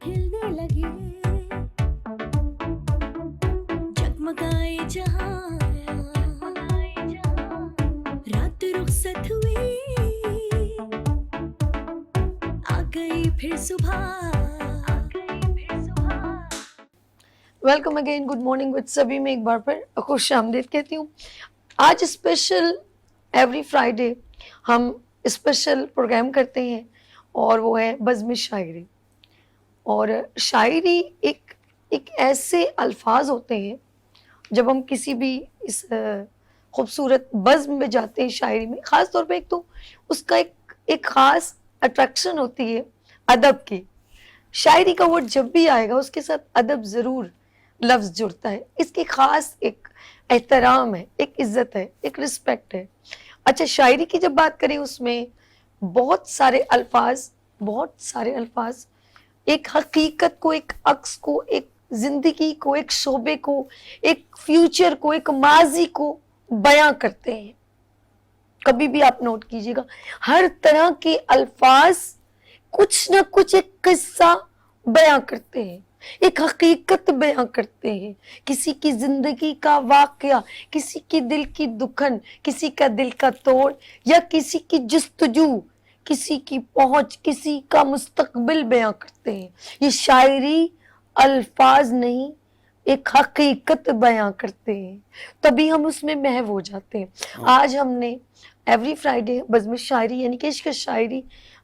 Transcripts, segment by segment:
ہلنے لگے جگمگائے جہاں رات رخصت ہوئی آ گئی پھر صبح welcome again, good morning with سبھی میں ایک بار پھر خوش آمدید کہتی ہوں. آج اسپیشل ایوری فرائیڈے ہم اسپیشل پروگرام کرتے ہیں اور وہ ہے بزم شاعری. اور شاعری ایک ایسے الفاظ ہوتے ہیں جب ہم کسی بھی اس خوبصورت بزم میں جاتے ہیں شاعری میں، خاص طور پہ ایک تو اس کا ایک خاص اٹریکشن ہوتی ہے ادب کی. شاعری کا ورڈ جب بھی آئے گا اس کے ساتھ ادب ضرور لفظ جڑتا ہے. اس کی خاص ایک احترام ہے، ایک عزت ہے، ایک رسپیکٹ ہے. اچھا، شاعری کی جب بات کریں اس میں بہت سارے الفاظ ایک حقیقت کو، ایک عکس کو، ایک زندگی کو، ایک شعبے کو، ایک فیوچر کو، ایک ماضی کو بیاں کرتے ہیں. کبھی بھی آپ نوٹ کیجئے گا، ہر طرح کے الفاظ کچھ نہ کچھ ایک قصہ بیاں کرتے ہیں، ایک حقیقت بیاں کرتے ہیں، کسی کی زندگی کا واقعہ، کسی کی دل کی دکھن، کسی کا دل کا توڑ، یا کسی کی جستجو، کسی کی پہنچ، کسی کا مستقبل بیاں کرتے ہیں. یہ شاعری الفاظ نہیں، ایک حقیقت بیاں کرتے ہیں، تبھی ہم اس میں محو ہو جاتے ہیں. آج ہم نے ایوری فرائیڈے بزم شاعری یعنی کہ عشق شاعری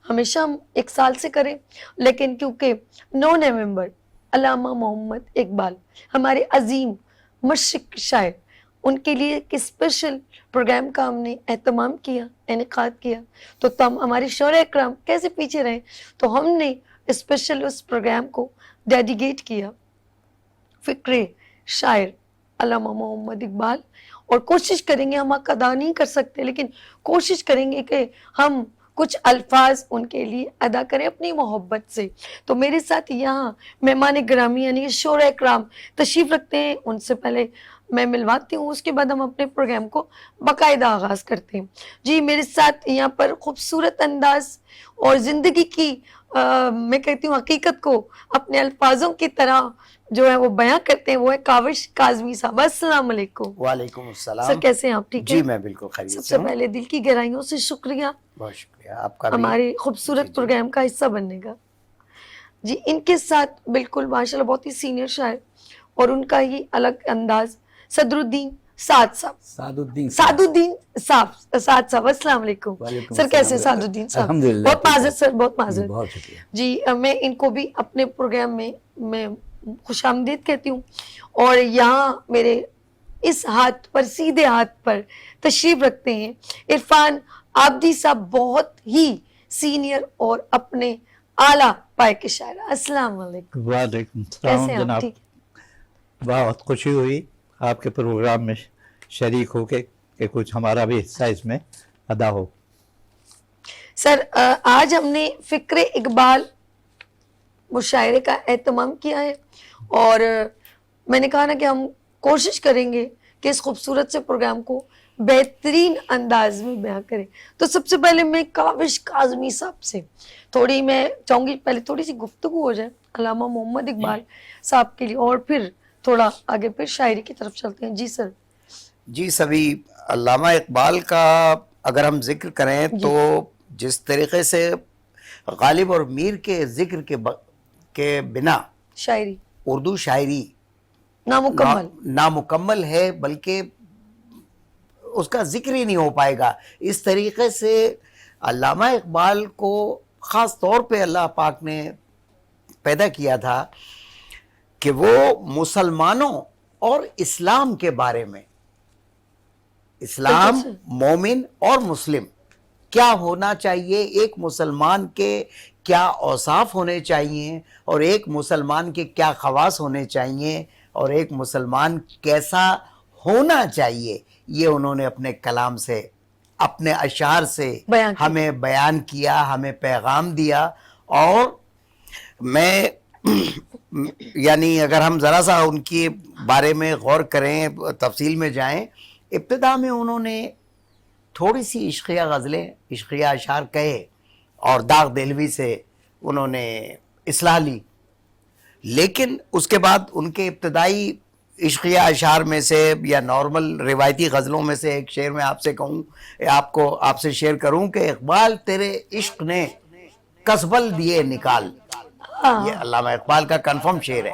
ہمیشہ ہم ایک سال سے کریں، لیکن کیونکہ 9 نومبر علامہ محمد اقبال ہمارے عظیم مشرق شاعر، ان کے لیے ایک اسپیشل پروگرام کا ہم نے اہتمام کیا، انعقاد کیا، تو تم ہمارے شعراء اکرام کیسے پیچھے رہیں، تو ہم نے اسپیشل اس پروگرام کو ڈیڈیکیٹ کیا فکر شاعر علامہ محمد اقبال. اور کوشش کریں گے، ہم حق ادا نہیں کر سکتے لیکن کوشش کریں گے کہ ہم کچھ الفاظ ان کے لیے ادا کریں اپنی محبت سے. تو میرے ساتھ یہاں مہمان گرامی یعنی شعراء اکرام تشریف رکھتے ہیں. ان سے پہلے میں ملواتی ہوں، اس کے بعد ہم اپنے پروگرام کو باقاعدہ آغاز کرتے ہیں. جی، میرے ساتھ یہاں پر خوبصورت انداز اور زندگی کی میں کہتی ہوں حقیقت کو اپنے الفاظوں کی طرح جو ہے وہ بیاں کرتے ہیں، وہ ہے کاوش کاظمی صاحب. السلام علیکم. وعلیکم السلام. سر کیسے ہیں آپ؟ ٹھیک ہے جی میں بالکل خیریت سے ہوں. سب سے پہلے دل کی گہرائیوں سے شکریہ، بہت شکریہ آپ کا بھی ہمارے خوبصورت پروگرام کا حصہ بننے کا. جی، ان کے ساتھ بالکل ماشاءاللہ بہت ہی سینئر شاعر اور ان کا ہی الگ انداز، صدر الدین سعد صاحب. سعد الدین صاحب، السلام علیکم. سر کیسے سعد الدین صاحب؟ الحمدللہ. بہت معذرت سر، بہت معذرت. بہت شکریہ. جی، میں ان کو بھی اپنے پروگرام میں خوش آمدید کہتی ہوں. اور یہاں میرے اس ہاتھ پر، سیدھے ہاتھ پر تشریف رکھتے ہیں عرفان عابدی صاحب، بہت ہی سینئر اور اپنے اعلیٰ پائے کے شاعر. السلام علیکم. وعلیکم السلام کیسے ہیں آپ؟ جناب. ٹھیک. بہت خوشی ہوئی آپ کے پروگرام میں شریک ہو کے کہ کچھ ہمارا بھی حصہ اس میں ادا ہو. سر، آج ہم نے فکر اقبال مشاعرے کا اہتمام کیا ہے اور میں نے کہا نا کہ ہم کوشش کریں گے کہ اس خوبصورت سے پروگرام کو بہترین انداز میں بیان کریں. تو سب سے پہلے میں کاوش کاظمی صاحب سے تھوڑی میں چاہوں گی پہلے تھوڑی سی گفتگو ہو جائے علامہ محمد اقبال صاحب کے لیے، اور پھر تھوڑا آگے پھر شاعری کی طرف چلتے ہیں. جی سر. جی، سبھی علامہ اقبال کا اگر ہم ذکر کریں تو جس طریقے سے غالب اور میر کے ذکر کے بنا شاعری اردو شاعری نامکمل ہے، بلکہ اس کا ذکر ہی نہیں ہو پائے گا. اس طریقے سے علامہ اقبال کو خاص طور پہ اللہ پاک نے پیدا کیا تھا کہ وہ مسلمانوں اور اسلام کے بارے میں، اسلام، مومن اور مسلم کیا ہونا چاہیے، ایک مسلمان کے کیا اوصاف ہونے چاہیے، اور ایک مسلمان کے کیا خواص ہونے چاہیے، اور ایک مسلمان کیسا ہونا چاہیے، یہ انہوں نے اپنے کلام سے، اپنے اشعار سے ہمیں بیان کیا، ہمیں پیغام دیا. اور میں یعنی اگر ہم ذرا سا ان کے بارے میں غور کریں، تفصیل میں جائیں، ابتدا میں انہوں نے تھوڑی سی عشقیہ غزلیں، عشقیہ اشعار کہے اور داغ دہلوی سے انہوں نے اصلاح لی. لیکن اس کے بعد ان کے ابتدائی عشقیہ اشعار میں سے یا نارمل روایتی غزلوں میں سے ایک شعر میں آپ سے کہوں، آپ سے شیئر کروں کہ اقبال تیرے عشق نے کسبل دیے نکال. یہ علامہ اقبال کا کنفرم شعر ہے.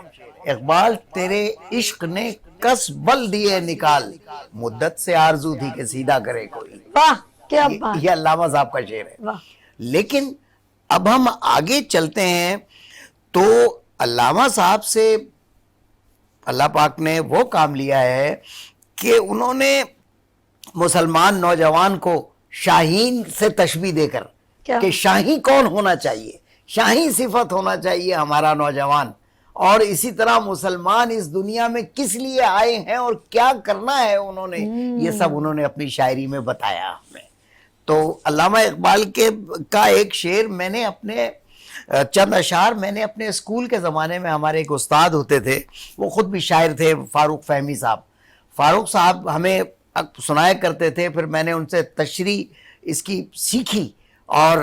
اقبال تیرے عشق نے کسبل دیے نکال، مدت سے آرزو تھی کہ سیدھا کرے کوئی. واہ کیا بات. یہ علامہ صاحب کا شعر ہے. واہ. لیکن اب ہم آگے چلتے ہیں تو علامہ صاحب سے اللہ پاک نے وہ کام لیا ہے کہ انہوں نے مسلمان نوجوان کو شاہین سے تشبیہ دے کر کیا؟ کہ شاہی کون ہونا چاہیے، شاہی صفت ہونا چاہیے ہمارا نوجوان، اور اسی طرح مسلمان اس دنیا میں کس لیے آئے ہیں اور کیا کرنا ہے انہوں نے، یہ سب انہوں نے اپنی شاعری میں بتایا ہمیں. تو علامہ اقبال کا ایک شعر میں نے اپنے چند اشعار میں نے اپنے اسکول کے زمانے میں، ہمارے ایک استاد ہوتے تھے، وہ خود بھی شاعر تھے، فاروق فہمی صاحب. فاروق صاحب ہمیں سنایا کرتے تھے، پھر میں نے ان سے تشریح اس کی سیکھی، اور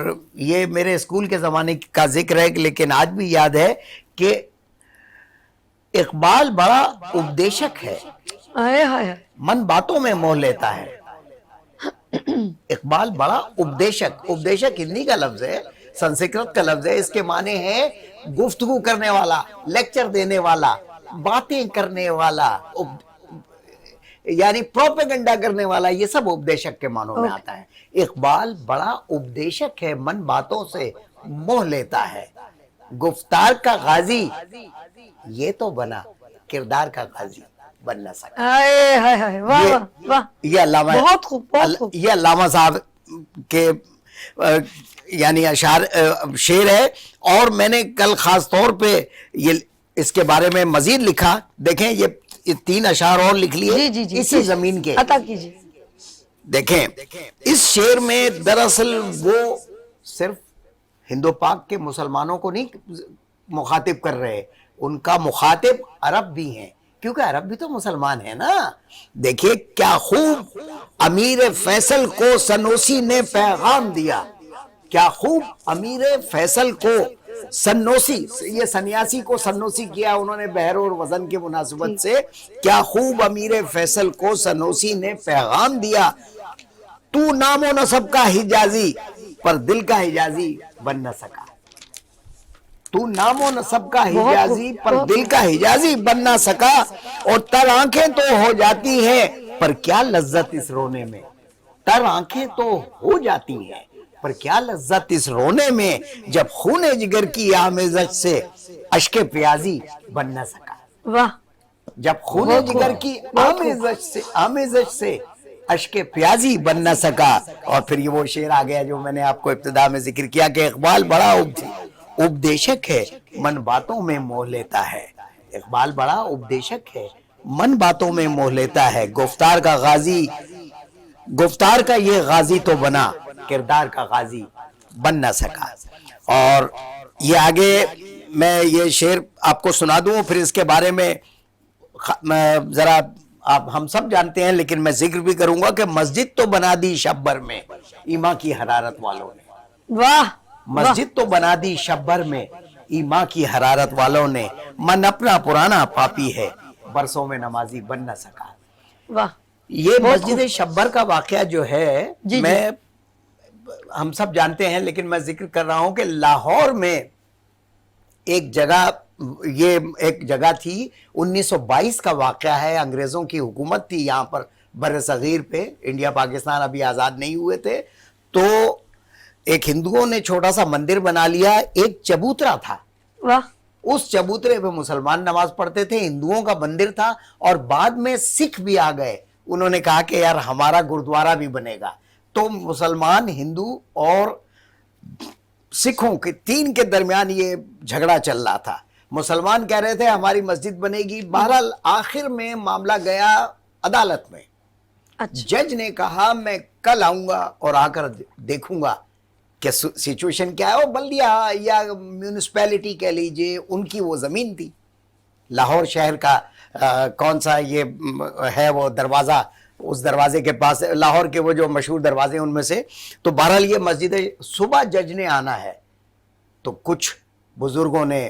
یہ میرے اسکول کے زمانے کا ذکر ہے لیکن آج بھی یاد ہے کہ اقبال بڑا اپدیشک ہے، ہائے ہائے. من باتوں میں موہ لیتا ہے. اقبال بڑا اپدیشک ہندی کا لفظ ہے، سنسکرت کا لفظ ہے. اس کے معنی ہے گفتگو کرنے والا، لیکچر دینے والا، باتیں کرنے والا، یعنی پروپیگنڈا کرنے والا، یہ سب اپدیشک کے معنوں میں آتا ہے. اقبال بڑا اپدیشک ہے، من باتوں سے موہ لیتا ہے. گفتار کا غازی یہ تو بنا، کردار کا غازی بن نہ سکا. ہائے ہائے ہائے. واہ واہ واہ. یہ علامہ بہت خوب بہت خوب. یہ علامہ صاحب کے یعنی اشعار شعر ہے. اور میں نے کل خاص طور پہ یہ اس کے بارے میں مزید لکھا. دیکھیں یہ 3 اشعار اور لکھ لیے جی اسی زمین کے. عطا کیجیے. دیکھیں اس شعر میں دراصل وہ صرف ہندو پاک کے مسلمانوں کو نہیں مخاطب کر رہے، ان کا مخاطب عرب بھی ہیں، کیونکہ عرب بھی تو مسلمان ہیں نا. دیکھیے کیا خوب امیر فیصل کو سنوسی نے پیغام دیا. کیا خوب امیر فیصل کو سنوسی، یہ سنیاسی کو سنوسی کیا انہوں نے بحر اور وزن کے مناسبت سے. کیا خوب امیر فیصل کو سنوسی نے پیغام دیا، تو نام و نسب کا حجازی پر دل کا حجازی بن نہ سکا. تو نام و نسب کا حجازی پر دل کا حجازی بن نہ سکا، اور تر آنکھیں تو ہو جاتی ہیں پر کیا لذت اس رونے میں. تر آنکھیں تو ہو جاتی ہیں پر کیا لذت اس رونے میں، جب خون جگر کی آمیزش سے اشک پیازی بن نہ سکا. واہ. جب خون جگر کی آمیزش سے اشک پیازی بن نہ سکا. اور پھر یہ وہ شعر آ گیا جو میں نے آپ کو ابتدا میں ذکر کیا کہ اقبال بڑا اپدیشک ہے، من باتوں میں موہ لیتا ہے. اقبال بڑا اپدیشک ہے، من باتوں میں موہ لیتا ہے. گفتار کا غازی، گفتار کا یہ غازی تو بنا، کردار کا غازی بن نہ سکا. اور یہ آگے میں یہ شعر آپ کو سنا دوں، پھر اس کے بارے میں ذرا آپ ہم سب جانتے ہیں لیکن میں ذکر بھی کروں گا کہ مسجد تو بنا دی شب بھر میں ایمان کی حرارت والوں نے. واہ. مسجد تو بنا دی شب بھر میں ایمان کی حرارت والوں نے. من اپنا پرانا پاپی ہے، برسوں میں نمازی بن نہ سکا. واہ. یہ مسجد شبر کا واقعہ جو ہے میں ہم سب جانتے ہیں لیکن میں ذکر کر رہا ہوں کہ لاہور میں ایک جگہ تھی، 1922 کا واقعہ ہے. انگریزوں کی حکومت تھی یہاں پر بر صغیر پہ، انڈیا پاکستان ابھی آزاد نہیں ہوئے تھے. تو ایک ہندوؤں نے چھوٹا سا مندر بنا لیا، ایک چبوترا تھا. واہ. اس چبوترے پہ مسلمان نماز پڑھتے تھے، ہندوؤں کا مندر تھا. اور بعد میں سکھ بھی آ گئے، انہوں نے کہا کہ یار ہمارا گردوارہ بھی بنے گا. تو مسلمان، ہندو اور سکھوں کے 3 کے درمیان یہ جھگڑا چل رہا تھا. مسلمان کہہ رہے تھے ہماری مسجد بنے گی. بہرحال آخر میں معاملہ گیا عدالت میں. جج نے کہا میں کل آؤں گا اور آ کر دیکھوں گا کہ سچویشن کیا ہے. وہ بلدیہ یا میونسپیلٹی کہہ لیجئے، ان کی وہ زمین تھی. لاہور شہر کا کون سا یہ ہے وہ دروازہ، اس دروازے کے پاس لاہور کے وہ جو مشہور دروازے ان میں سے. تو بہرحال یہ مسجد صبح جج نے آنا ہے. تو کچھ بزرگوں نے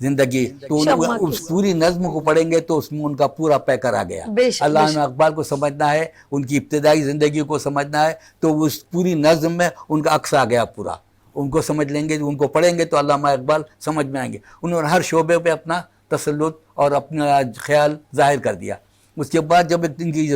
زندگی، تو اس پوری نظم کو پڑھیں گے تو اس میں ان کا پورا پیکر آ گیا. علامہ اقبال کو سمجھنا ہے، ان کی ابتدائی زندگی کو سمجھنا ہے تو اس پوری نظم میں ان کا عکس آ گیا پورا. ان کو سمجھ لیں گے، ان کو پڑھیں گے تو علامہ اقبال سمجھ میں آئیں گے. انہوں نے ہر شعبے پہ اپنا تسلط اور اپنا خیال ظاہر کر دیا. اس کے بعد جب ان کی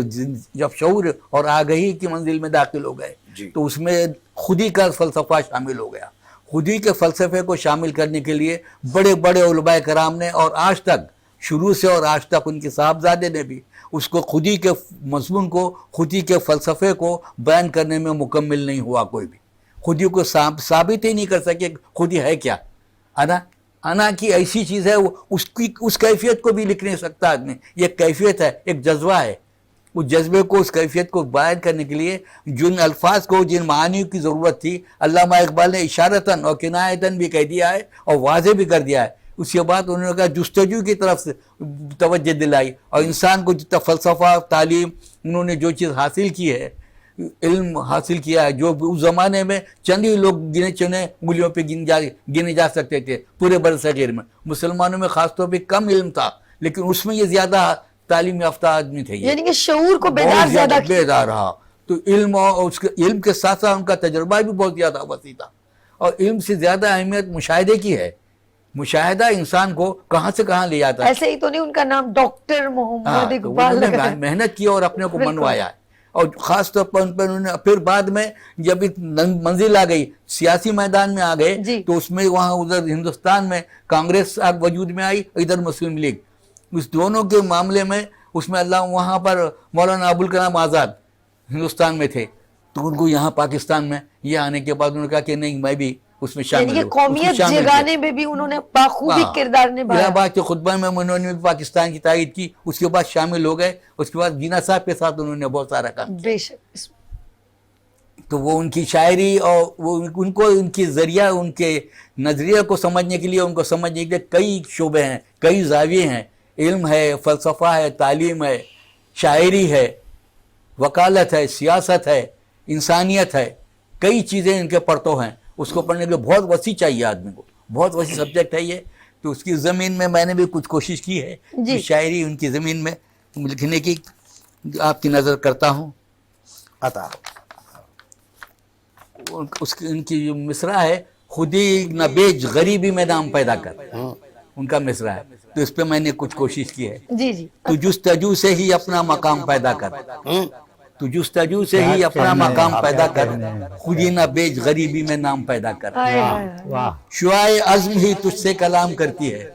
جب شعور اور آگہی کی منزل میں داخل ہو گئے تو اس میں خودی کا فلسفہ شامل ہو گیا. خودی کے فلسفے کو شامل کرنے کے لیے بڑے بڑے علماء کرام نے، اور آج تک شروع سے اور آج تک ان کے صاحبزادے نے بھی اس کو خودی کے مضمون کو، خودی کے فلسفے کو بیان کرنے میں مکمل نہیں ہوا. کوئی بھی خودی کو ثابت ہی نہیں کر سکے خودی ہے کیا. انا کی ایسی چیز ہے، اس کیفیت کو بھی لکھ نہیں سکتا آدمی. یہ کیفیت ہے، ایک جذبہ ہے. اس جذبے کو، اس کیفیت کو بیان کرنے کے لیے جن الفاظ کو، جن معانیوں کی ضرورت تھی، علامہ اقبال نے اشارتاً اور کنایتاً بھی کہہ دیا ہے اور واضح بھی کر دیا ہے. اس کے بعد انہوں نے کہا جستجو کی طرف سے توجہ دلائی، اور انسان کو جتنا فلسفہ، تعلیم، انہوں نے جو چیز حاصل کی ہے، علم حاصل کیا ہے، جو اس زمانے میں چند ہی لوگ گنے چنے انگلیوں پہ گنے جا سکتے تھے پورے برصغیر میں. مسلمانوں میں خاص طور پہ کم علم تھا، لیکن اس میں یہ زیادہ تعلیم یافتہ آدمی تھے. یعنی کہ شعور کو بیدار رہا. تو علم اور اس کے علم کے ساتھ ساتھ ان کا تجربہ بھی بہت زیادہ وسیع تھا. اور علم سے زیادہ اہمیت مشاہدے کی ہے. مشاہدہ انسان کو کہاں سے کہاں لے جاتا ہے. ایسے ہی تو نہیں ان کا نام ڈاکٹر محمد اقبال نے محنت کی اور اپنے کو منوایا ہے. اور خاص طور پر ان پر انہوں نے پھر بعد میں جب منزل آ گئی، سیاسی میدان میں آ گئے تو اس میں وہاں ادھر ہندوستان میں کانگریس وجود میں آئی، ادھر مسلم لیگ. اس دونوں کے معاملے میں اس میں اللہ وہاں پر مولانا ابوالکلام آزاد ہندوستان میں تھے، تو ان کو یہاں پاکستان میں یہ آنے کے بعد انہوں نے کہا کہ نہیں میں بھی اس میں شامل ہوں. قومیت جگانے میں بھی انہوں نے بخوبی کردار نبھایا. الہ آباد کے خطبہ میں انہوں نے پاکستان کی تائید کی. اس کے بعد شامل ہو گئے. اس کے بعد جینا صاحب کے ساتھ انہوں نے بہت سارا کام. بے شک. تو وہ ان کی شاعری اور وہ ان کو ان کی ذریعہ، ان کے نظریے کو سمجھنے کے لیے، ان کو سمجھنے کے لیے کئی شعبے ہیں، کئی زاویے ہیں. علم ہے، فلسفہ ہے، تعلیم ہے، شاعری ہے، وکالت ہے، سیاست ہے، انسانیت ہے. کئی چیزیں ان کے پرتو ہیں. اس کو پڑھنے کے لیے بہت وسیع چاہیے آدمی کو. بہت وسیع سبجیکٹ ہے یہ. تو اس کی زمین میں نے بھی کچھ کوشش کی ہے کہ شاعری ان کی زمین میں لکھنے کی آپ کی نظر کرتا ہوں. عطا ان کی جو مصرع ہے، خودی نہ بیچ غریبی میں نام پیدا کر، ان کا مصرع ہے. تو اس پہ میں نے کچھ کوشش کی ہے. تو جستجو سے ہی اپنا مقام پیدا کر، تو جستجو سے ہی اپنا مقام پیدا کر، خودی نہ بیچ غریبی میں نام پیدا کر. شعائے عزم ہی تجھ سے کلام کرتی ہے،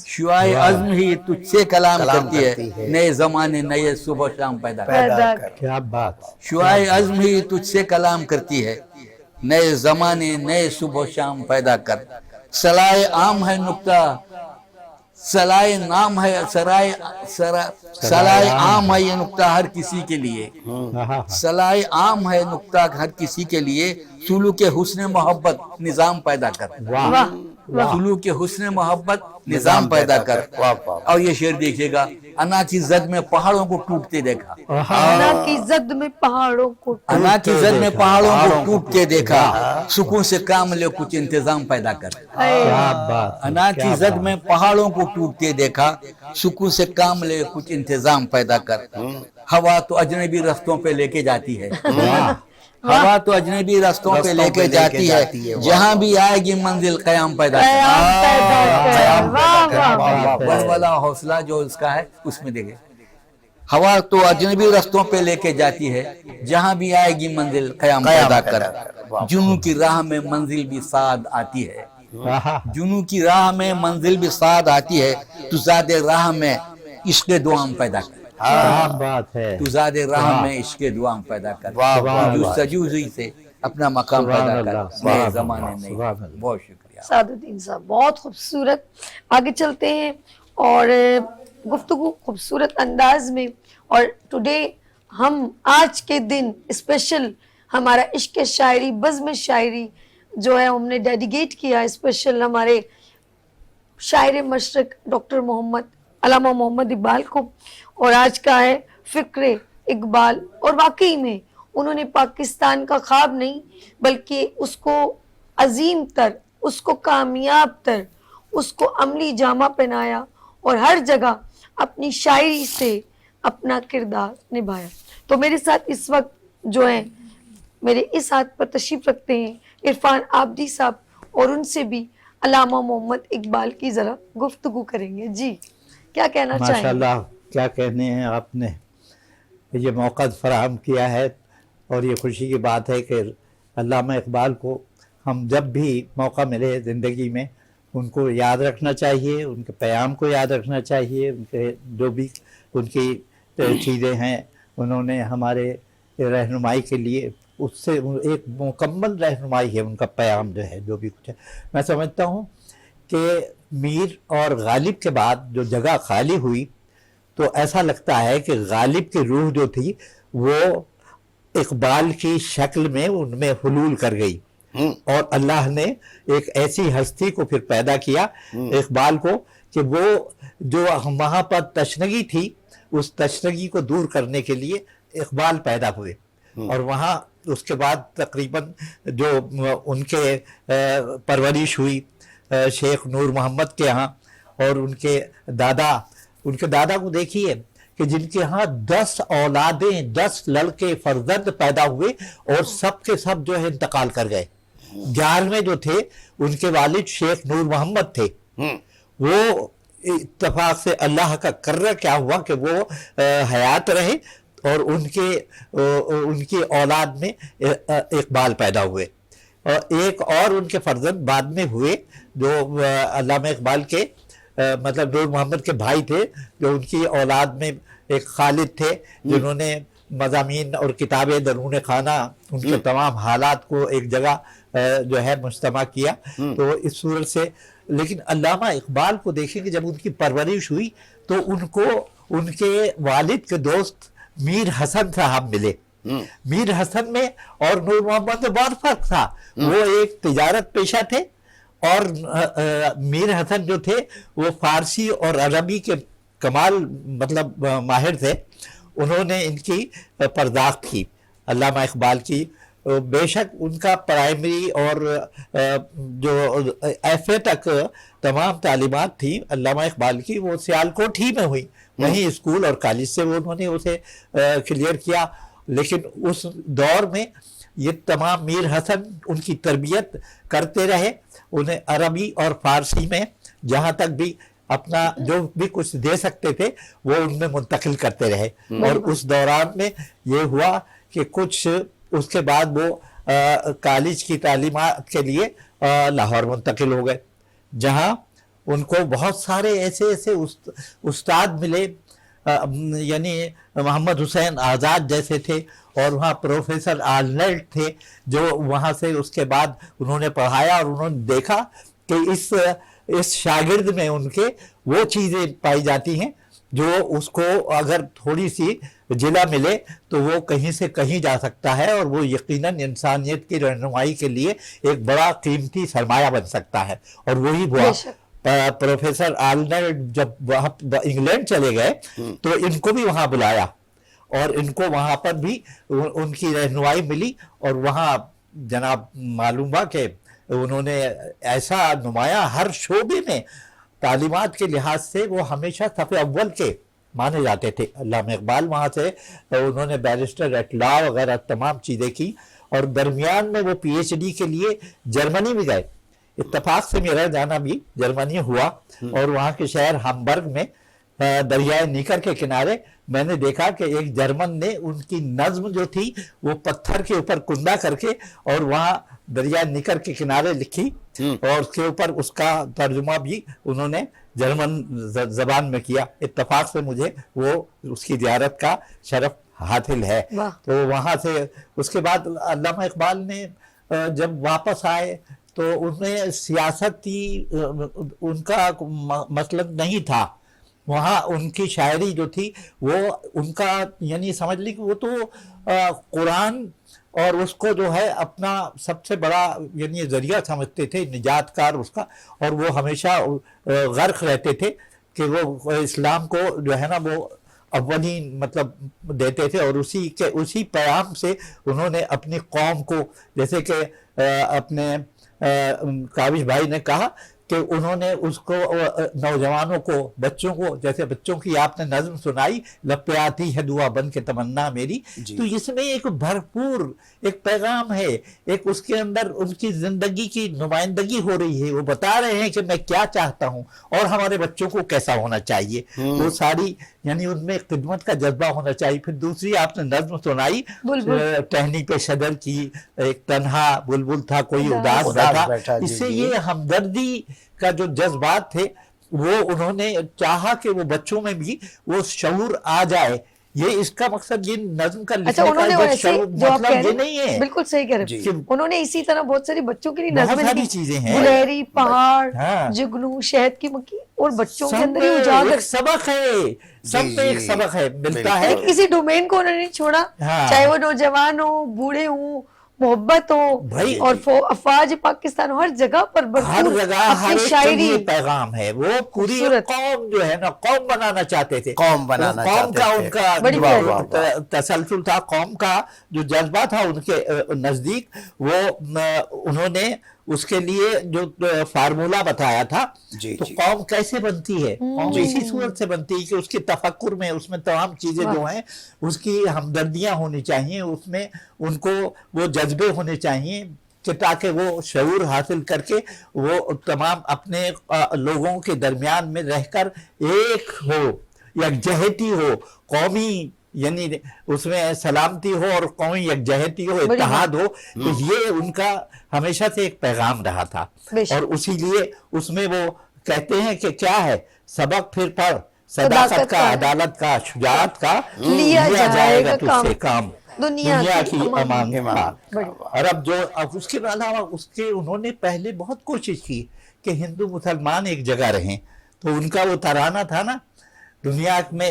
شعائے عزم ہی تجھ سے کلام کرتی ہے، نئے زمانے نئے صبح شام پیدا کر. کیا بات. شعائے عزم ہی تجھ سے کلام کرتی ہے، نئے زمانے نئے صبح شام پیدا کر. صلائے عام ہے نکتہ، صلائے نام ہے، صلائے عام ہے یہ نکتہ ہر کسی کے لیے، صلائے عام ہے نکتہ ہر کسی کے لیے. سلوک حسن محبت نظام پیدا کر، سلوک حسن محبت نظام پیدا کر. اور یہ شعر دیکھیے گا، انا کی زد میں پہاڑوں کو ٹوٹتے دیکھا، انا کی زد میں پہاڑوں کو، انا کی زد میں پہاڑوں کو ٹوٹتے دیکھا، سکون سے کام لے کچھ انتظام پیدا کر. انا کی زد میں پہاڑوں کو ٹوٹتے دیکھا، سکون سے کام لے کچھ انتظام پیدا کر. ہوا تو اجنبی رستوں پہ لے کے جاتی ہے، ہوا تو اجنبی رستوں پہ لے کے جاتی ہے، جہاں بھی آئے گی منزل قیام پیدا کر. والا حوصلہ جو اس کا ہے اس میں دیکھیں. ہوا تو اجنبی رستوں پہ لے کے جاتی ہے، جہاں بھی آئے گی منزل قیام پیدا کر. جنوں کی راہ میں منزل بھی سعد آتی ہے، جنوں کی راہ میں منزل بھی سعد آتی ہے. تو زاد راہ میں عشق دعام پیدا کر، تو زاد راہ میں عشق دعام پیدا کر. جستجو سے اپنا مقام پیدا کر، نئے زمانے نہیں. بہت شکریہ سعد الدین صاحب، بہت خوبصورت. آگے چلتے ہیں اور گفتگو خوبصورت انداز میں. اور ٹوڈے ہم آج کے دن اسپیشل ہمارا عشق شاعری، بزم شاعری جو ہے ہم نے ڈیڈیکیٹ کیا اسپیشل ہمارے شاعر مشرق ڈاکٹر علامہ محمد اقبال کو. اور آج کا ہے فکر اقبال. اور واقعی میں انہوں نے پاکستان کا خواب نہیں بلکہ اس کو عظیم تر، اس کو کامیاب تر، اس کو عملی جامہ پہنایا اور ہر جگہ اپنی شاعری سے اپنا کردار نبھایا۔ تو میرے ساتھ اس وقت جو ہیں میرے اس ہاتھ پر تشریف رکھتے ہیں عرفان عابدی صاحب، اور ان سے بھی علامہ محمد اقبال کی ذرا گفتگو کریں گے۔ جی کیا کہنا چاہیں گے؟ ماشاءاللہ، کیا کہنے ہیں آپ نے، یہ موقع فراہم کیا ہے اور یہ خوشی کی بات ہے کہ علامہ اقبال کو ہم جب بھی موقع ملے زندگی میں ان کو یاد رکھنا چاہیے، ان کے پیام کو یاد رکھنا چاہیے، ان کے جو بھی ان کی چیزیں ہیں انہوں نے ہمارے رہنمائی کے لیے، اس سے ایک مکمل رہنمائی ہے ان کا پیام جو ہے، جو بھی کچھ ہے۔ میں سمجھتا ہوں کہ میر اور غالب کے بعد جو جگہ خالی ہوئی تو ایسا لگتا ہے کہ غالب کی روح جو تھی وہ اقبال کی شکل میں ان میں حلول کر گئی، اور اللہ نے ایک ایسی ہستی کو پھر پیدا کیا اقبال کو کہ وہ جو وہاں پر تشنگی تھی اس تشنگی کو دور کرنے کے لیے اقبال پیدا ہوئے، اور وہاں اس کے بعد تقریباً جو ان کے پرورش ہوئی شیخ نور محمد کے ہاں، اور ان کے دادا کو دیکھیے کہ جن کے ہاں 10 اولادیں، 10 لڑکے فرزند پیدا ہوئے اور سب کے سب جو ہے انتقال کر گئے۔ 11ویں جو تھے ان کے والد شیخ نور محمد تھے، وہ اتفاق سے اللہ کا کرر کیا ہوا کہ وہ حیات رہے اور ان کی اولاد میں اقبال پیدا ہوئے، اور ایک اور ان کے فرزند بعد میں ہوئے جو علامہ اقبال کے مطلب نور محمد کے بھائی تھے، جو ان کی اولاد میں ایک خالد تھے جنہوں نے مضامین اور کتابیں درون خانہ ان کے تمام حالات کو ایک جگہ جو ہے مجتمع کیا۔ تو اس صورت سے لیکن علامہ اقبال کو دیکھیں کہ جب ان کی پرورش ہوئی تو ان کو ان کے والد کے دوست میر حسن صاحب ملے۔ میر حسن میں اور نور محمد میں بہت فرق تھا، وہ ایک تجارت پیشہ تھے، اور میر حسن جو تھے وہ فارسی اور عربی کے کمال مطلب ماہر تھے، انہوں نے ان کی پرداخت کی علامہ اقبال کی۔ بے شک ان کا پرائمری اور جو ایف اے تک تمام تعلیمات تھی علامہ اقبال کی وہ سیالکوٹ ہی میں ہوئی، وہیں اسکول اور کالج سے وہ انہوں نے اسے کلیئر کیا۔ لیکن اس دور میں یہ تمام میر حسن ان کی تربیت کرتے رہے، انہیں عربی اور فارسی میں جہاں تک بھی اپنا جو بھی کچھ دے سکتے تھے وہ ان میں منتقل کرتے رہے، اور اس دوران میں یہ ہوا کہ کچھ اس کے بعد وہ کالج کی تعلیمات کے لیے لاہور منتقل ہو گئے، جہاں ان کو بہت سارے ایسے استاد ملے، یعنی محمد حسین آزاد جیسے تھے، اور وہاں پروفیسر آرنلڈ تھے جو وہاں سے اس کے بعد انہوں نے پڑھایا، اور انہوں نے دیکھا کہ اس شاگرد میں ان کے وہ چیزیں پائی جاتی ہیں جو اس کو اگر تھوڑی سی جلا ملے تو وہ کہیں سے کہیں جا سکتا ہے، اور وہ یقیناً انسانیت کی رہنمائی کے لیے ایک بڑا قیمتی سرمایہ بن سکتا ہے، اور وہی ہوا۔ پروفیسر آرنلڈ جب وہاں انگلینڈ چلے گئے تو ان کو بھی وہاں بلایا، اور ان کو وہاں پر بھی ان کی رہنمائی ملی، اور وہاں جناب معلوم ہوا کہ انہوں نے ایسا نمایاں ہر شعبے میں تعلیمات کے لحاظ سے وہ ہمیشہ صف اول کے مانے جاتے تھے۔ علامہ اقبال وہاں سے انہوں نے بیرسٹر ایٹ لا وغیرہ تمام چیزیں کی، اور درمیان میں وہ پی ایچ ڈی کے لیے جرمنی بھی گئے۔ اتفاق سے میرا جانا بھی جرمنی ہوا، اور وہاں کے شہر ہمبرگ میں دریائے نیکر کے کنارے میں نے دیکھا کہ ایک جرمن نے ان کی نظم جو تھی وہ پتھر کے اوپر کندہ کر کے اور وہاں دریائے نیکر کے کنارے لکھی، اور اس کے اوپر اس کا ترجمہ بھی انہوں نے جرمن زبان میں کیا۔ اتفاق سے مجھے وہ اس کی زیارت کا شرف حاصل ہے۔ تو وہاں سے اس کے بعد علامہ اقبال نے جب واپس آئے تو انہیں سیاست ہی ان کا مسلک نہیں تھا، وہاں ان کی شاعری جو تھی وہ ان کا یعنی سمجھ لی کہ وہ تو قرآن اور اس کو جو ہے اپنا سب سے بڑا یعنی ذریعہ سمجھتے تھے نجات کار اس کا، اور وہ ہمیشہ غرق رہتے تھے کہ وہ اسلام کو جو ہے نا وہ اولین مطلب دیتے تھے، اور اسی پیغام سے انہوں نے اپنی قوم کو، جیسے کہ اپنے کاوش بھائی نے کہا کہ انہوں نے اس کو نوجوانوں کو، بچوں کو، جیسے بچوں کی آپ نے نظم سنائی، لب پہ آتی ہے دعا بن کے تمنا میری، تو اس میں ایک بھرپور ایک پیغام ہے، ایک اس کے اندر ان کی زندگی کی نمائندگی ہو رہی ہے، وہ بتا رہے ہیں کہ میں کیا چاہتا ہوں اور ہمارے بچوں کو کیسا ہونا چاہیے، وہ ساری یعنی ان میں خدمت کا جذبہ ہونا چاہیے۔ پھر دوسری آپ نے نظم سنائی ٹہنی پہ شجر کی، ایک تنہا بلبل تھا کوئی اداس بیٹھا، اس سے یہ ہمدردی کا جو جذبات تھے وہ انہوں نے چاہا کہ وہ بچوں میں بھی وہ شعور آ جائے۔ یہ اس کا مقصد، یہ نظم کا اچھا، انہوں نے ویسے جو آپ کہہ مطلب یہ رہے نہیں ہے، ہیں بالکل صحیح کہہ رہے ہیں، انہوں نے اسی طرح بہت ساری بچوں کے لیے بہت نظمیں ساری چیزیں ہیں، گلہری، پہاڑ، ہاں، جگنو، شہد کی مکھی، اور بچوں کے سب اندر ہی میں اجاگر، ایک سبق ہے، سب میں ایک سبق ہے، ملتا ہے۔ کسی ڈومین کو انہوں نے چھوڑا، ہاں، چاہے وہ نوجوان ہو، بوڑھے ہوں، محبت ہو، بھائی، اور افواج پاکستان ہر جگہ پر ہر بھرپور جگہ ہر اپنی ایک کے شاعری، لیے پیغام ہے۔ وہ پوری خوبصورت قوم جو ہے نا، قوم بنانا چاہتے تھے، قوم بنانا قوم چاہتے کا تھے۔ ان کا بڑی جو پیاری۔ تسلسل تھا، قوم کا جو جذبہ تھا ان کے نزدیک، وہ انہوں نے اس کے لیے جو فارمولہ بتایا تھا، تو قوم کیسے بنتی ہے، قوم اسی صورت سے بنتی ہے کہ اس کے تفکر میں، اس میں تمام چیزیں جو ہیں، اس کی ہمدردیاں ہونی چاہیے، اس میں ان کو وہ جذبے ہونے چاہیے کہ تاکہ وہ شعور حاصل کر کے وہ تمام اپنے لوگوں کے درمیان میں رہ کر ایک ہو، یکجہتی ہو، قومی یعنی اس میں سلامتی ہو اور قومی یکجہتی ہو، اتحاد ہو، تو یہ ان کا ہمیشہ سے ایک پیغام رہا تھا۔ اور اسی لیے اس میں وہ کہتے ہیں کہ کیا ہے، سبق پھر پڑھ، صداقت کا، عدالت کا، شجاعت کا، لیا جائے گا تجھ سے کام، دنیا کی امان کا۔ اور اب اس کے علاوہ انہوں نے پہلے بہت کوشش کی کہ ہندو مسلمان ایک جگہ رہیں، تو ان کا وہ ترانہ تھا نا، دنیا میں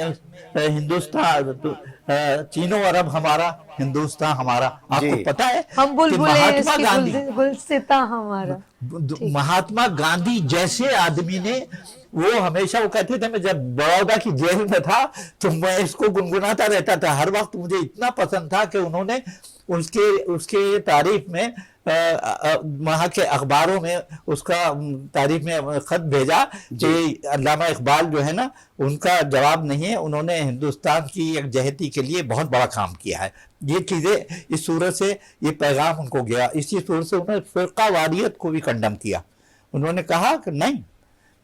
ہندوستان، چینو عرب ہمارا، ہندوستان ہمارا، آپ کو پتا ہے ہم کہ مہاتما گاندھی، گلستہ ہمارا، مہاتما گاندھی جیسے آدمی نے، وہ ہمیشہ وہ کہتے تھے، میں جب بڑودہ کی جیل میں تھا تو میں اس کو گنگناتا رہتا تھا ہر وقت، مجھے اتنا پسند تھا کہ انہوں نے اس کے تعریف میں وہاں کے اخباروں میں اس کا تعریف میں خط بھیجا کہ علامہ اقبال جو ہے نا، ان کا جواب نہیں ہے، انہوں نے ہندوستان کی یکجہتی کے لیے بہت بڑا کام کیا ہے۔ یہ چیزیں اس صورت سے یہ پیغام ان کو گیا، اسی صورت سے انہوں نے فرقہ واریت کو بھی کنڈم کیا، انہوں نے کہا کہ نہیں،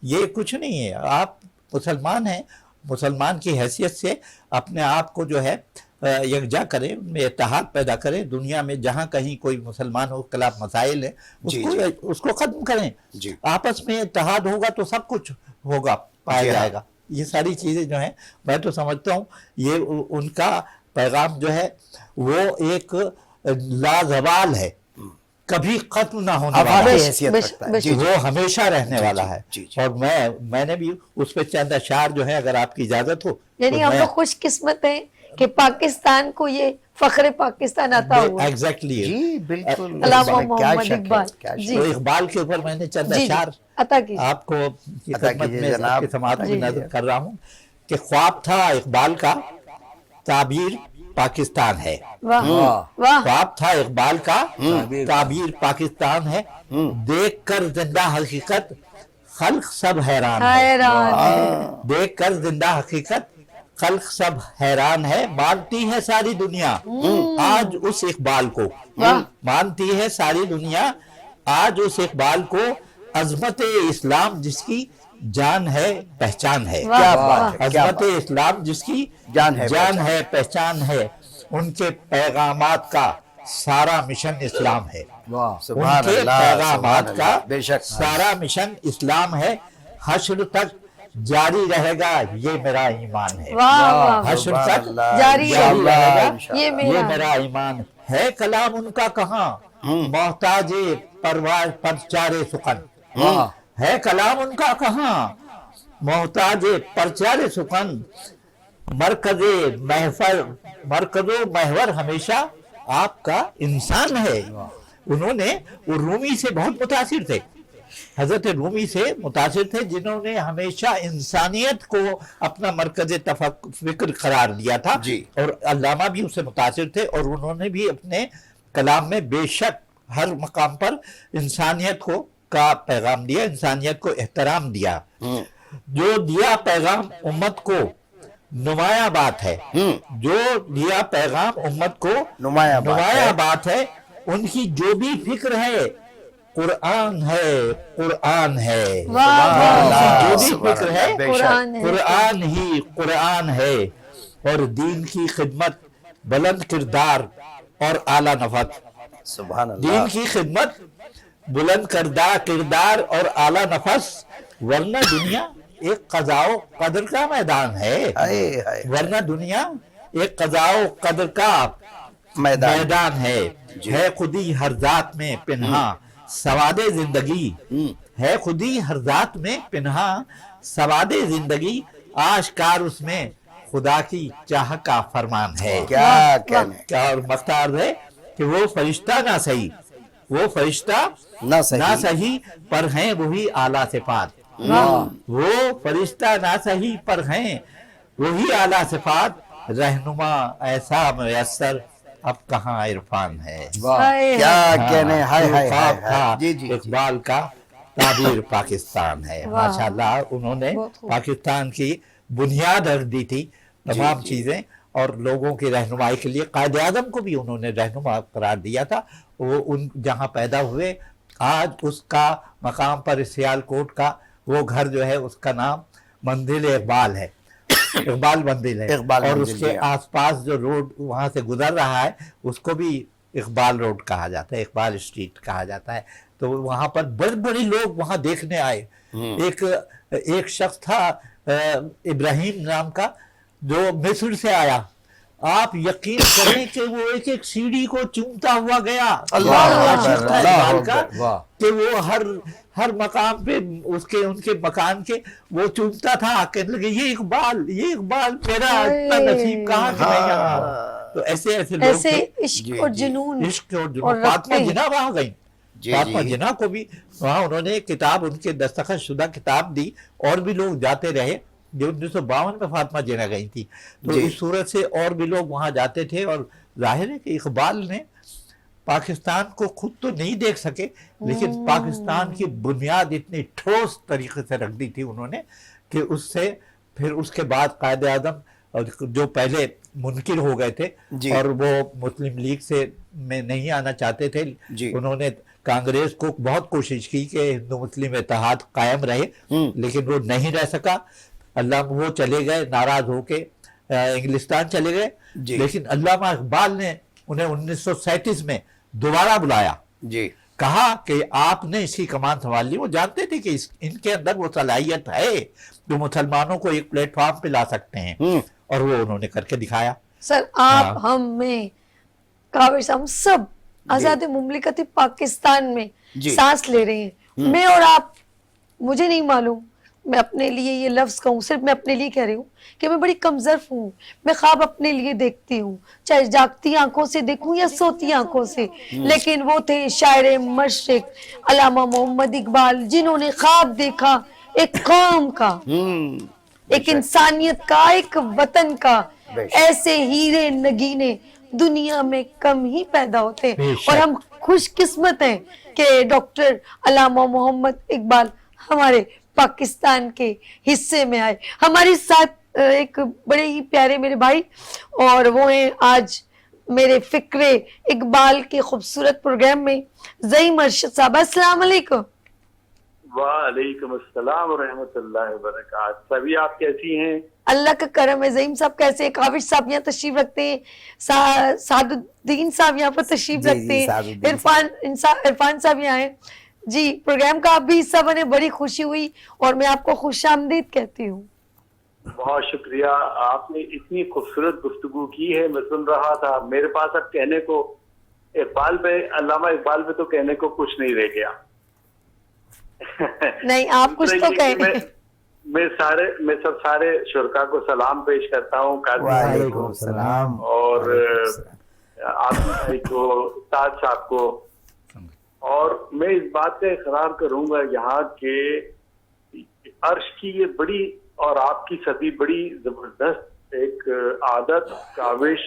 یہ کچھ نہیں ہے، آپ مسلمان ہیں، مسلمان کی حیثیت سے اپنے آپ کو جو ہے یکجا کریں، ان میں اتحاد پیدا کریں، دنیا میں جہاں کہیں کوئی مسلمان ہو خلاف مسائل ہیں اس کو ختم کریں، آپس میں اتحاد ہوگا تو سب کچھ ہوگا، پایا جائے گا۔ یہ ساری چیزیں جو ہیں، میں تو سمجھتا ہوں یہ ان کا پیغام جو ہے وہ ایک لازوال ہے، کبھی ختم نہ ہونے والا ہے، وہ ہمیشہ رہنے والا ہے۔ اور میں نے بھی اس پہ چند اشعار جو ہے، اگر آپ کی اجازت ہو، یعنی ہم لوگ خوش قسمت ہیں کہ پاکستان کو یہ فخر پاکستان عطا ہوا۔ ایگزیکٹلی، جی بالکل، علامہ محمد اقبال، تو اقبال کے اوپر میں نے چند اشعار آپ کو خدمت میں آپ کی سماعت میں نظر کر رہا ہوں کہ خواب تھا اقبال کا، تعبیر پاکستان ہے، خواب تھا اقبال کا، تعبیر پاکستان ہے، دیکھ کر زندہ حقیقت خلق سب حیران ہے، دیکھ کر زندہ حقیقت خلق سب حیران ہے، مانتی ہے ساری دنیا آج اس اقبال کو، مانتی ہے ساری دنیا آج اس اقبال کو، عظمت اسلام جس کی جان ہے پہچان ہے، عظمت اسلام جس کی جان ہے پہچان ہے، ان کے پیغامات کا سارا مشن اسلام ہے، ان کے پیغامات کا سارا مشن اسلام ہے، حشر تک جاری رہے گا یہ میرا ایمان ہے، حشر تک جاری رہے گا یہ میرا ایمان ہے، کلام ان کا کہاں محتاج پرواز پر چارے سخن، ہے کلام ان کا کہاں محتاج پر چارے سخن، مرکز محور ہمیشہ آپ کا انسان ہے۔ انہوں نے رومی سے بہت متاثر تھے، حضرت رومی سے متاثر تھے جنہوں نے ہمیشہ انسانیت کو اپنا مرکز فکر قرار دیا تھا جی. اور علامہ بھی اس سے متاثر تھے اور انہوں نے بھی اپنے کلام میں بے شک ہر مقام پر انسانیت کا پیغام دیا، انسانیت کو احترام دیا. جو دیا پیغام امت کو نمایاں بات ہے، جو دیا پیغام امت کو نمایاں بات ہے. ان کی جو بھی فکر ہے قرآن ہے، قرآن ہے. جو بھی فکر ہے قرآن ہی قرآن ہے. اور دین کی خدمت، بلند کردار اور اعلیٰ نفس. سبحان اللہ. دین کی خدمت، بلند کردار اور اعلیٰ نفس. ورنہ دنیا ایک قضاء و قدر کا میدان ہے. ورنہ دنیا ایک قضاء و قدر کا میدان ہے. ہے خودی ہر ذات میں پنہاں سواد زندگی. ہے خودی ہر ذات میں پنہاں سواد زندگی. آشکار اس میں خدا کی چاہ کا فرمان ہے. کیا کہنے. کیا اور مختار ہے کہ وہ فرشتہ نہ صحیح، وہ فرشتہ نہ صحیح پر ہیں وہی اعلیٰ صفات. وہ فرشتہ نہ صحیح پر ہیں وہی اعلیٰ صفات. رہنما ایسا میسر اب کہاں عرفان ہے. کیا کہنے. خواب تھا جی جی اقبال کا تعبیر پاکستان ہے. ماشاءاللہ انہوں نے پاکستان کی بنیاد رکھ دی تھی تمام چیزیں، اور لوگوں کی رہنمائی کے لیے قائد اعظم کو بھی انہوں نے رہنما قرار دیا تھا. وہ ان جہاں پیدا ہوئے آج اس کا مقام پر سیال کوٹ کا وہ گھر جو ہے اس کا نام منزل اقبال ہے. اقبال منزل ہے. اور اس کے آس پاس جو روڈ وہاں سے گزر رہا ہے اس کو بھی اقبال روڈ کہا جاتا ہے، اقبال اسٹریٹ کہا جاتا ہے. تو وہاں پر بڑے بڑے لوگ وہاں دیکھنے آئے. ایک شخص تھا ابراہیم نام کا جو مصر سے آیا. آپ یقین کریں کہ وہ ایک ایک سیڑھی کو چومتا ہوا گیا. اللہ کہ وہ ہر مقام پہ ان کے مکان کے وہ چومتا تھا. کہنے لگے یہ اقبال میرا اتنا نصیب کہاں سے نہیں آیا. تو ایسے عشق اور جنون. فاطمہ جناح وہاں گئی. فاطمہ جناح کو بھی وہاں انہوں نے کتاب ان کے دستخط شدہ کتاب دی. اور بھی لوگ جاتے رہے. جو 1952 میں فاطمہ جناح گئی تھی. تو اس صورت سے اور بھی لوگ وہاں جاتے تھے. اور ظاہر ہے کہ اقبال نے پاکستان کو خود تو نہیں دیکھ سکے لیکن پاکستان کی بنیاد اتنی ٹھوس طریقے سے رکھ دی تھی انہوں نے کہ اس سے پھر اس کے بعد قائد اعظم جو پہلے منکر ہو گئے تھے اور وہ مسلم لیگ سے میں نہیں آنا چاہتے تھے، انہوں نے کانگریس کو بہت کوشش کی کہ ہندو مسلم اتحاد قائم رہے لیکن وہ نہیں رہ سکا. اللہ وہ چلے گئے ناراض ہو کے انگلستان چلے گئے. لیکن علامہ اقبال نے انہیں 1937 میں دوبارہ بلایا. کہا کہ آپ نے اس کی کمان سنبھال لی. وہ جانتے تھے کہ ان کے اندر وہ صلاحیت ہے جو مسلمانوں کو ایک پلیٹ فارم پہ لا سکتے ہیں، اور وہ انہوں نے کر کے دکھایا. سر آپ ہم میں کاوش ہم سب آزاد مملکت پاکستان میں سانس لے رہے ہیں. میں اور آپ، مجھے نہیں معلوم، میں اپنے لیے یہ لفظ کہوں، صرف میں اپنے لیے کہہ رہی ہوں کہ میں بڑی کمظرف ہوں. میں خواب اپنے لیے دیکھتی ہوں، چاہے جاگتی آنکھوں سے دیکھوں یا سوتی آنکھوں سے. لیکن وہ تھے شاعر مشرق علامہ محمد اقبال جنہوں نے خواب دیکھا ایک قوم کا، ایک انسانیت کا، ایک وطن کا. ایسے ہیرے نگینے دنیا میں کم ہی پیدا ہوتے ہیں اور ہم خوش قسمت ہیں کہ ڈاکٹر علامہ محمد اقبال ہمارے پاکستان کے حصے میں آئے. ہمارے ساتھ ایک بڑے ہی پیارے میرے بھائی اور وہ ہیں آج میرے فکر اقبال کے خوبصورت پروگرام میں زعیم ارشد صاحب. السلام علیکم. وعلیکم السلام ورحمۃ اللہ وبرکاتہ. سبھی آپ کیسی ہیں؟ اللہ کا کرم ہے. زعیم صاحب کیسے ہیں؟ کاوش صاحب یہاں تشریف رکھتے ہیں، سعد الدین صاحب یہاں پر تشریف رکھتے ہیں، عرفان صاحب یہاں ہیں. جی پروگرام کا آپ بھی حصہ بنے، بڑی خوشی ہوئی اور میں آپ کو خوش آمدید کہتی ہوں. بہت شکریہ. آپ نے اتنی خوبصورت گفتگو کی ہے، میں سن رہا تھا. میرے پاس اب کہنے کو اقبال پہ، علامہ اقبال پہ تو کہنے کو کچھ نہیں رہ گیا. نہیں آپ کچھ تو کہیں. میں سب سارے شرکا کو سلام پیش کرتا ہوں. وعلیکم السلام. اور آپ کو، تاج صاحب کو. اور میں اس بات کا اقرار کروں گا یہاں کہ عرش کی یہ بڑی اور آپ کی سبھی بڑی زبردست ایک عادت، کاوش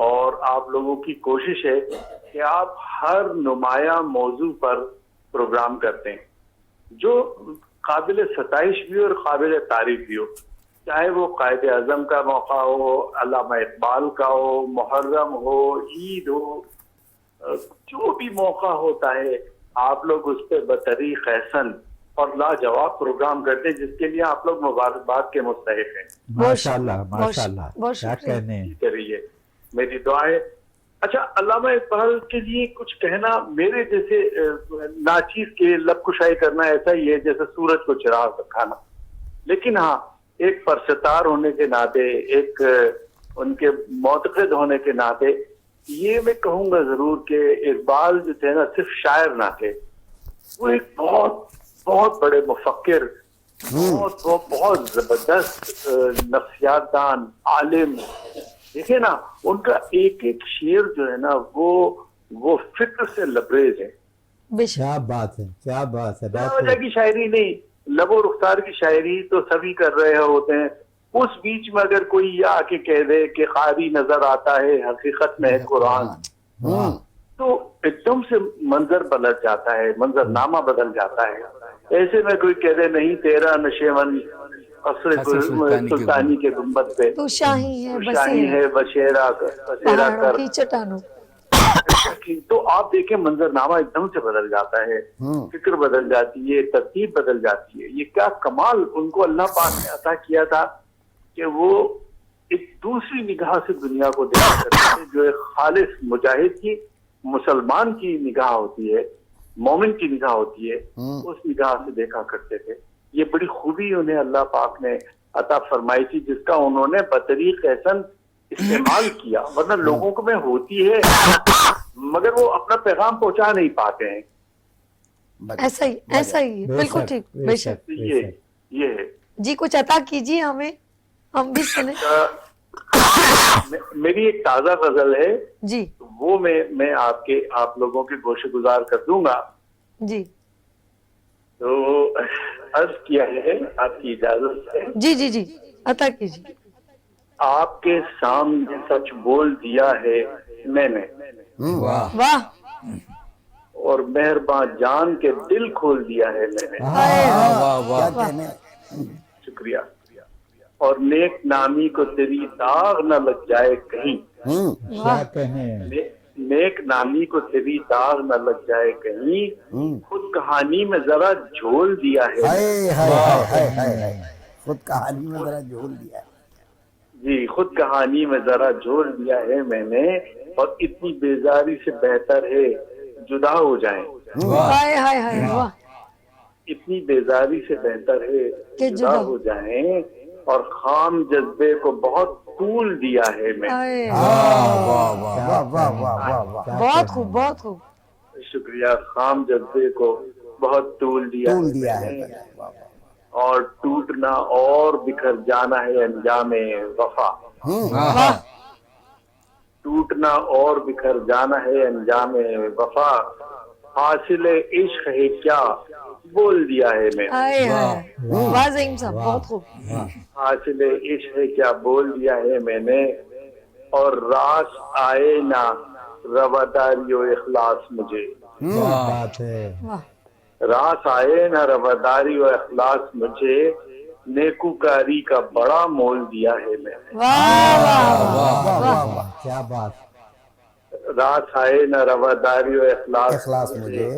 اور آپ لوگوں کی کوشش ہے کہ آپ ہر نمایاں موضوع پر پروگرام کرتے ہیں جو قابل ستائش بھی اور قابل تعریف بھی ہو، چاہے وہ قائد اعظم کا موقع ہو، علامہ اقبال کا ہو، محرم ہو، عید ہو، جو بھی موقع ہوتا ہے آپ لوگ اس پہ بطریق احسن اور لاجواب پروگرام کرتے ہیں، جس کے لیے آپ لوگ مبارکباد کے مستحق ہیں۔ ماشاء اللہ ماشاء اللہ، بہت کیا شکریہ۔ کہنے ہیں۔ کریے، میری دعا ہے۔ اچھا، علامہ اقبال کے لیے کچھ کہنا میرے جیسے ناچیز کے لب کشائی کرنا ایسا ہی ہے جیسے سورج کو چراغ دکھانا، لیکن ہاں ایک پرستار ہونے کے ناطے، ایک ان کے معتقد ہونے کے ناطے یہ میں کہوں گا ضرور کہ اقبال جو تھے نا صرف شاعر نہ تھے، وہ ایک بہت بہت بڑے مفکر، بہت زبردست نفسیات دان، عالم۔ دیکھیں نا ان کا ایک ایک شعر جو ہے نا وہ فکر سے لبریز ہے۔ بے شک۔ کیا بات ہے، کیا بات ہے، بلا بات وجہ کی شاعری نہیں، لب و رخسار کی شاعری تو سبھی کر رہے ہوتے ہیں، اس بیچ میں اگر کوئی یہ آ کے کہہ دے کہ قاری نظر آتا ہے حقیقت میں ہے قرآن، تو ایک دم سے منظر بدل جاتا ہے، منظر نامہ بدل جاتا ہے۔ ایسے میں کوئی کہہ دے نہیں تیرا نشیمن قصر سلطانی کے گنبد پہ تو شاہی ہے شاہی ہے بشیرا پہاڑوں کر، کی چٹانوں۔ تو آپ دیکھیں منظر نامہ ایک دم سے بدل جاتا ہے، فکر بدل جاتی ہے، ترتیب بدل جاتی ہے۔ یہ کیا کمال ان کو اللہ پاک نے عطا کیا تھا کہ وہ ایک دوسری نگاہ سے دنیا کو دیکھا کرتے تھے، جو ایک خالص مجاہد کی، مسلمان کی نگاہ ہوتی ہے، مومن کی نگاہ ہوتی ہے، اس نگاہ سے دیکھا کرتے تھے۔ یہ بڑی خوبی انہیں اللہ پاک نے عطا فرمائی تھی، جس کا انہوں نے بطریق احسن استعمال کیا، ورنہ لوگوں کو میں ہوتی ہے مگر وہ اپنا پیغام پہنچا نہیں پاتے ہیں۔ ایسا ہی بالکل ٹھیک، بے شک۔ یہ ہے جی کچھ عطا کیجیے ہمیں، ہم بھی سنیں۔ میری ایک تازہ غزل ہے، جی وہ میں آپ لوگوں کے گوشے گزار کر دوں گا۔ جی تو عرض کیا ہے آپ کی اجازت ہے، جی جی جی عطا کیجیے۔ آپ کے سامنے سچ بول دیا ہے میں نے، واہ واہ، اور مہربان جان کے دل کھول دیا ہے میں نے۔ واہ واہ، کیا کہنے شکریہ۔ اور نیک نامی کو تیری داغ نہ لگ جائے کہیں، کیا کہنے ہیں۔ نیک نامی کو تیری داغ نہ لگ جائے کہیں، خود کہانی میں ذرا جھول دیا ہے۔ ہائے ہائے ہائے ہائے ہائے، خود کہانی میں ذرا جھول دیا ہے۔ جی، خود کہانی میں ذرا جھول دیا ہے میں نے، اور اتنی بیزاری سے بہتر ہے جدا ہو جائیں۔ ہائے ہائے ہائے، واہ، اتنی بیزاری سے بہتر ہے کہ جدا ہو جائیں، اور خام جذبے کو بہت طول دیا ہے میں۔ ہائے، واہ واہ واہ واہ واہ، بہت خوب بہت خوب۔ شکریہ۔ خام جذبے کو بہت طول دیا طول ہے دیا میں ہے۔ نے، واہ واہ، اور ٹوٹنا اور بکھر جانا ہے انجام وفا۔ ٹوٹنا اور بکھر جانا ہے انجام وفا، حاصل عشق ہے کیا بول دیا ہے میں۔ ہائے ہائے، واہ زعیم صاحب، بہت خوب۔ حاصل عشق ہے کیا بول دیا ہے میں نے، اور راس آئے نہ رواداری و اخلاص مجھے۔ کیا بات ہے۔ واہ، راس آئے نہ رواداری و اخلاص مجھے، نیکوکاری کا بڑا مول دیا ہے میں نے۔ واہ واہ واہ واہ واہ، کیا بات، راس آئے نہ رواداری و اخلاص مجھے،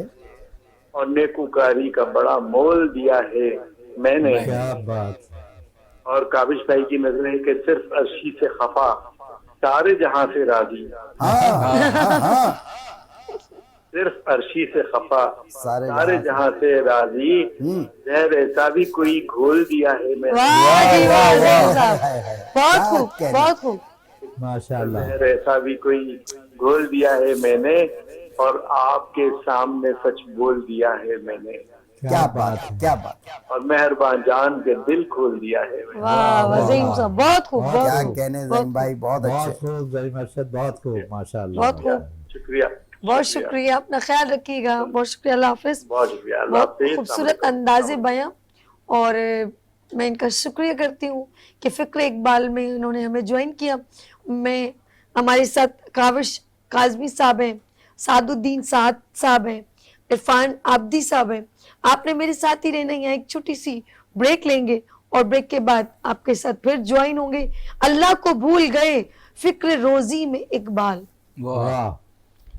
اور نیکوکاری کا بڑا مول دیا ہے میں نے۔ کیا بات، اور کابش بھائی کی نظر ہے کہ صرف عرشی سے خفا، سارے جہاں سے راضی۔ صرف عرشی سے خفا، سارے جہاں سے راضی، زہر ایسا بھی کوئی گھول دیا ہے میں نے۔ واہ جی واہ زعیم صاحب، بہت خوب بہت خوب۔ ماشاء اللہ، زہر ایسا بھی کوئی گھول دیا ہے میں نے، اور آپ کے سامنے سچ بول دیا ہے میں نے، کیا بات ہے، کیا بات ہے، اور مہربان جان کے دل کھول دیا ہے میں نے۔ واہ واہ زعیم صاحب، بہت خوب بہت کیا خوب کہنے زین بھائی، بہت بہت اچھے۔ خوب، زعیم ارشد، بہت خوب، ماشاء اللہ، بہت خوب۔ شکریہ۔ بہت شکریہ, اپنا خیال رکھیے گا, بہت شکریہ, اللہ حافظ. بہت شکریہ, اللہ بہت حافظ. خوبصورت انداز بیاں, اور میں ان کا شکریہ کرتی ہوں کہ فکر اقبال میں انہوں نے ہمیں جوائن کیا. میں ہمارے ساتھ کاوش کاظمی صاحب ہیں, سعد الدین سعد صاحب ہیں, عرفان عابدی صاحب ہیں. آپ نے میرے ساتھ ہی رہنا, یہاں ایک چھوٹی سی بریک لیں گے اور بریک کے بعد آپ کے ساتھ پھر جوائن ہوں گے. اللہ کو بھول گئے فکر روزی میں اقبال, واہ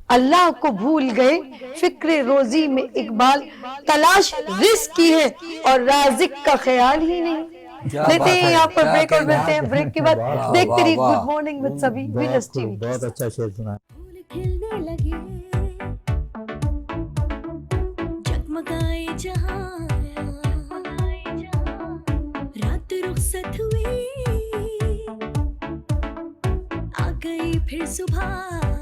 اللہ کو بھول گئے فکر روزی میں اقبال, تلاش رزق کی ہے اور رازق کا خیال ہی نہیں. کیا لیتے بات ہیں ہے, یہاں پر کیا بریک, اور کہنا ملتے ہیں ہے. بریک کے بعد. واہ, دیکھتے رہیے واہ, گڈ مارننگ ود سبھی وینس ٹی وی. بہت اچھا شعر سنا. پھول کھلنے لگے, جگمگائے جہاں, رات رخصت ہوئی, آ گئی پھر صبح.